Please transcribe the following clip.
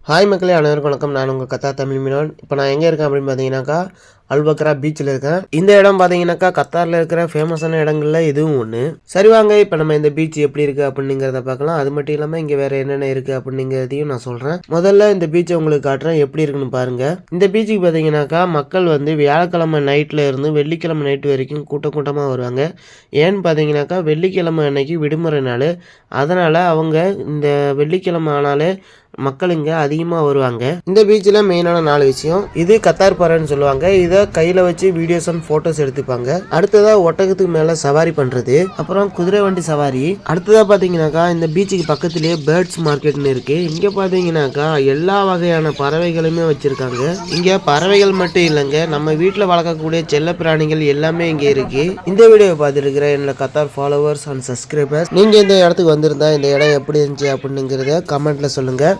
Hi மக்களே, அனைவருக்கும் வணக்கம். நான் உங்கள் கத்தார் தமிழ் மீனவன். இப்போ நான் எங்கே இருக்கேன் அப்படின்னு பார்த்தீங்கன்னாக்கா அல்பக்ரா பீச்சில் இருக்கேன். இந்த இடம் பார்த்தீங்கன்னாக்கா கத்தாரில் இருக்கிற ஃபேமஸான இடங்களில் இதுவும் ஒன்று. சரி வாங்க, இப்போ நம்ம இந்த பீச் எப்படி இருக்குது அப்படிங்கிறத பார்க்கலாம். அது மட்டும் இல்லாமல் இங்கே வேறு என்னென்ன இருக்குது அப்படிங்கிறதையும் நான் சொல்கிறேன். முதல்ல இந்த பீச்சை உங்களுக்கு காட்டுறேன், எப்படி இருக்குன்னு பாருங்கள். இந்த பீச்சுக்கு பார்த்தீங்கன்னாக்கா மக்கள் வந்து வியாழக்கிழமை நைட்டில் இருந்து வெள்ளிக்கிழமை நைட்டு வரைக்கும் கூட்டமாக வருவாங்க. ஏன்னு பார்த்தீங்கன்னாக்கா வெள்ளிக்கிழமை அன்னைக்கு விடுமுறை நாள். அதனால் அவங்க இந்த வெள்ளிக்கிழமை ஆனாலே மக்கள் இங்கே அதிகமாக வருவாங்க. இந்த பீச்சில் மெயினான 4 விஷயம். இது கத்தார் பாறைன்னு சொல்லுவாங்க. இதை கையில் வச்சு வீடியோஸ் அண்ட் ஃபோட்டோஸ் எடுத்துப்பாங்க. அடுத்ததாக ஒட்டகத்துக்கு மேலே சவாரி பண்ணுறது, அப்புறம் குதிரை வண்டி சவாரி. அடுத்ததாக பார்த்தீங்கன்னாக்கா இந்த பீச்சுக்கு பக்கத்துலேயே பேர்ட்ஸ் மார்க்கெட்னு இருக்குது. இங்கே பார்த்தீங்கன்னாக்கா எல்லா வகையான பறவைகளுமே வச்சுருக்காங்க. இங்கே பறவைகள் மட்டும் இல்லைங்க, நம்ம வீட்டில் வளர்க்கக்கூடிய செல்ல பிராணிகள் எல்லாமே இங்கே இருக்குது. இந்த வீடியோவை பார்த்துருக்கிற என்னோட கத்தார் ஃபாலோவர்ஸ் அண்ட் சப்ஸ்கிரைபர்ஸ், நீங்கள் இந்த இடத்துக்கு வந்திருந்தா இந்த இடம் எப்படி இருந்துச்சு அப்படிங்கிறத கமெண்ட்டில் சொல்லுங்கள்.